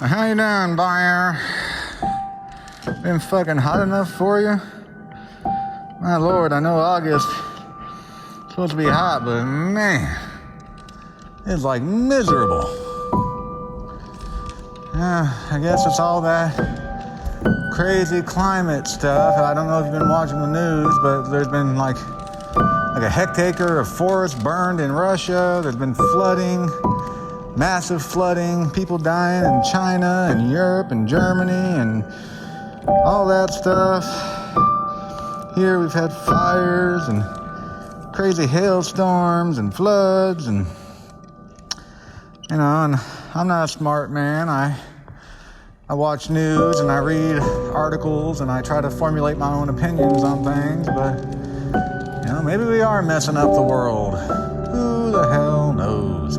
How you doing, buyer? Been fucking hot enough for you? My lord, I know August is supposed to be hot, but man, it's like miserable. I guess it's all that crazy climate stuff. I don't know if you've been watching the news, but there's been like a hectare of forest burned in Russia. There's been flooding. Massive flooding, people dying in China and Europe and Germany and all that stuff. Here we've had fires and crazy hailstorms and floods and and I'm not a smart man. I watch news and I read articles and I try to formulate my own opinions on things, but maybe we are messing up the world. Who the hell knows?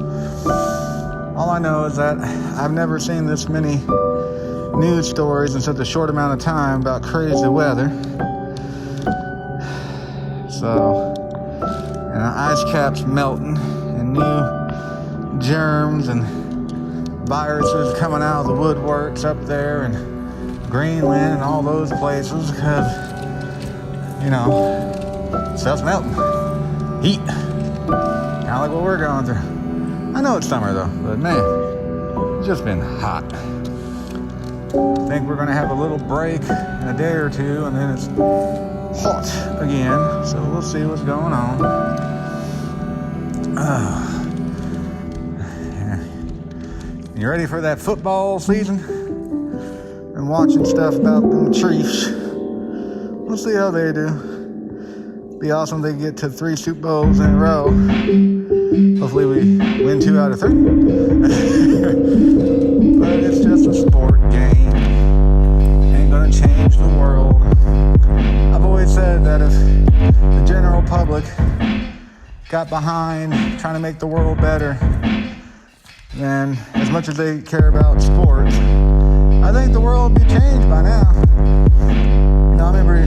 All I know is that I've never seen this many news stories in such a short amount of time about crazy weather. So, ice caps melting and new germs and viruses coming out of the woodworks up there in Greenland and all those places because, stuff's melting. Heat. Kind of like what we're going through. I know it's summer though, but man, it's just been hot. I think we're gonna have a little break in a day or two and then it's hot again. So we'll see what's going on. You ready for that football season? Been watching stuff about them Chiefs. We'll see how they do. Be awesome if they get to 3 Super Bowls in a row. Hopefully we win 2 out of 3. But it's just a sport game. Ain't gonna change the world. I've always said that if the general public got behind trying to make the world better, then as much as they care about sports, I think the world would be changed by now. I remember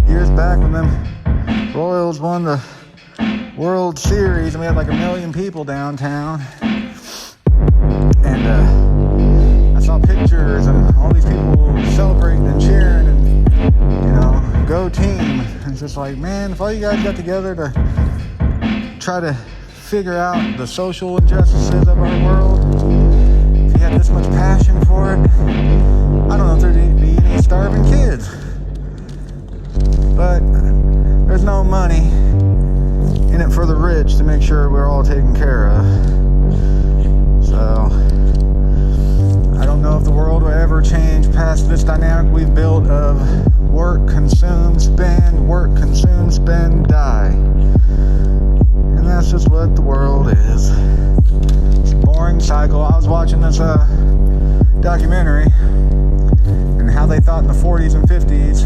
years back when them Royals won the World Series and we had like 1 million people downtown, and I saw pictures and all these people celebrating and cheering and go team. It's just like, man, if all you guys got together to try to figure out the social injustices of our world, if you had this much passion for it, I don't know if there'd be any starving kids. But there's no money in it for the rich to make sure we're all taken care of. So I don't know if the world will ever change past this dynamic we've built of work, consume, spend, die. And that's just what the world is. It's a boring cycle. I was watching this documentary and how they thought in the 40s and 50s,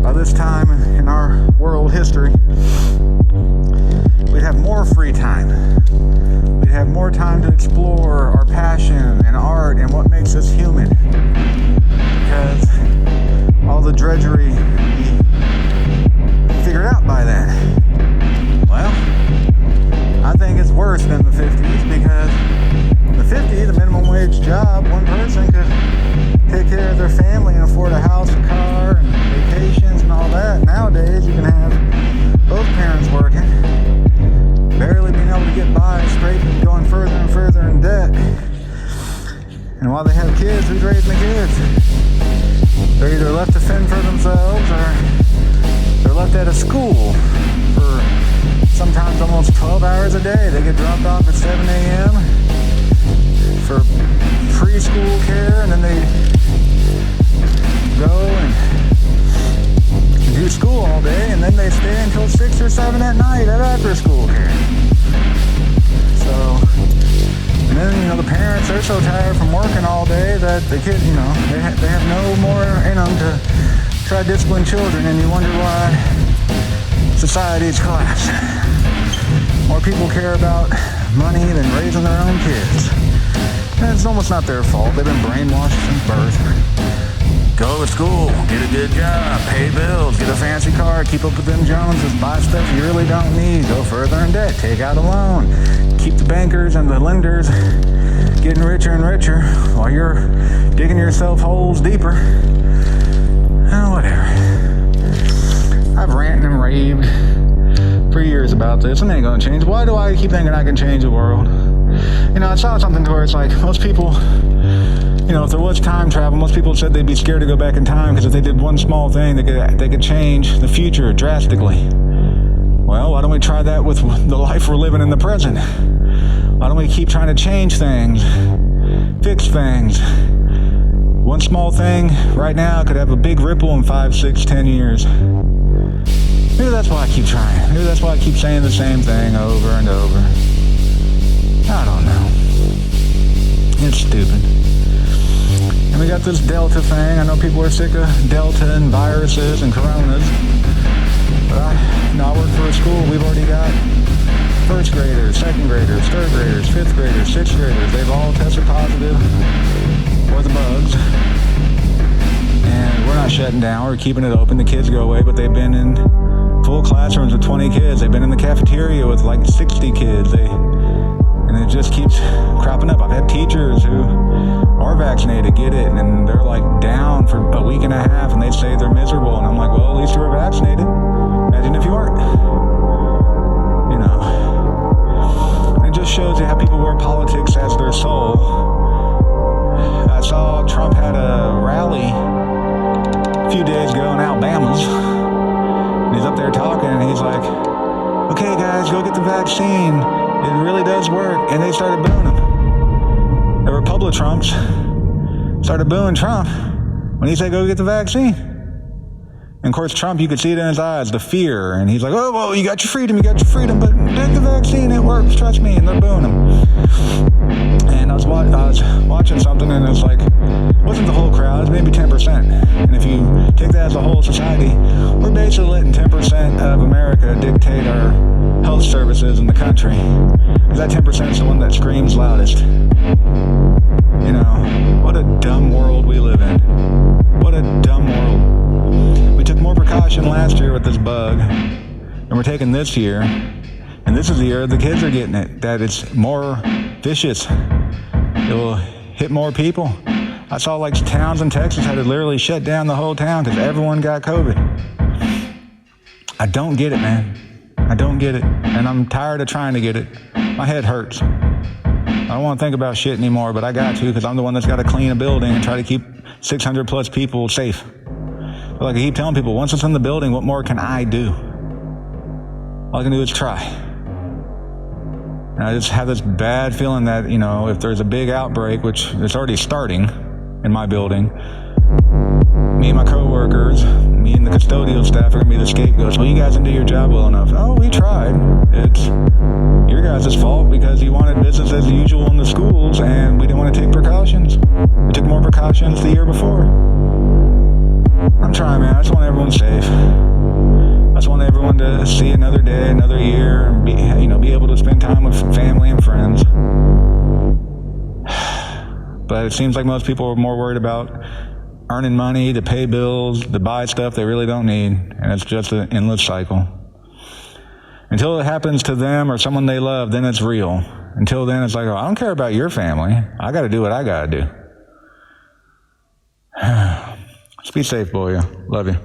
by this time in our world history, we'd have more free time. We'd have more time to explore our passion and art and what makes us human. Because all the drudgery we figured out by then. Well, I think it's worse than the 50s because in the 50s, a minimum wage job, one person could take care of their family and afford a house, a car, and vacations and all that. Nowadays, you can have both parents working, barely being able to get by, scraping, going further and further in debt. And while they have kids, who's raising the kids? They're either left to fend for themselves or they're left at a school for sometimes almost 12 hours a day. They get dropped off at 7 a.m. for preschool care, and then they go and do school all day, and then they stay until 6 or 7 at night at after school care. So, and then, the parents, they're so tired from working all day that the kids, they have no more in them to try to discipline children, and you wonder why society's collapsing. More people care about money than raising their own kids. And it's almost not their fault. They've been brainwashed since birth. Go to school, get a good job, pay bills, get a fancy car, keep up with them Joneses, buy stuff you really don't need, go further in debt, take out a loan, keep the bankers and the lenders getting rich richer and richer while you're digging yourself holes deeper. Whatever. I've ranted and raved for years about this, and it ain't gonna change. Why do I keep thinking I can change the world? I saw something to where it's like most people, if there was time travel, most people said they'd be scared to go back in time because if they did one small thing, they could change the future drastically. Well, why don't we try that with the life we're living in the present? Why don't we keep trying to change things, fix things? One small thing right now could have a big ripple in 5, 6, 10 years. Maybe that's why I keep trying. Maybe that's why I keep saying the same thing over and over. I don't know. It's stupid. And we got this Delta thing. I know people are sick of Delta and viruses and coronas. But I work for a school. We've already got first graders, second graders, third graders, fifth graders, sixth graders. They've all tested positive for the bugs. And we're not shutting down. We're keeping it open. The kids go away, but they've been in full classrooms with 20 kids. They've been in the cafeteria with like 60 kids. And it just keeps cropping up. I've had teachers who are vaccinated get it, and they're like down for a week and a half, and they say they're miserable. And I'm like, well, at least you were vaccinated. Imagine if you weren't. And it just shows you how people wear politics as their soul. I saw Trump had a rally a few days ago in Alabama. And he's up there talking, and he's like, okay, guys, go get the vaccine. It really does work. And they started booing him. The Republicans started booing Trump when he said, go get the vaccine. And of course, Trump, you could see it in his eyes, the fear. And he's like, oh, well, you got your freedom, but take the vaccine, it works, trust me. And they're booing him. And I was watching something, and it's like, it wasn't the whole crowd, it was maybe 10%. And if you take that as a whole society, we're basically letting 10% of America dictate our health services in the country. Because that 10% is the one that screams loudest. What a dumb world we live in. What a dumb world. We took more precaution last year with this bug than we're taking this year. And this is the year the kids are getting it, that it's more vicious. It will hit more people. I saw like towns in Texas had to literally shut down the whole town because everyone got COVID. I don't get it, man. I don't get it. And I'm tired of trying to get it. My head hurts. I don't want to think about shit anymore, but I got to because I'm the one that's got to clean a building and try to keep 600 plus people safe. But like I keep telling people, once it's in the building, what more can I do? All I can do is try. And I just have this bad feeling that, if there's a big outbreak, which it's already starting in my building, me and my coworkers, me and the custodial staff are going to be the scapegoats. Well, you guys didn't do your job well enough. Oh, we tried. It's your guys' fault because you wanted business as usual in the schools and we didn't want to take precautions. We took more precautions the year before. I'm trying, man. I just want everyone safe. I just want everyone to see another day, another year, and be able to spend time with family and friends. But it seems like most people are more worried about earning money to pay bills, to buy stuff they really don't need, and it's just an endless cycle. Until it happens to them or someone they love, then it's real. Until then, it's like, oh, I don't care about your family. I got to do what I got to do. Just be safe, boy. Love you.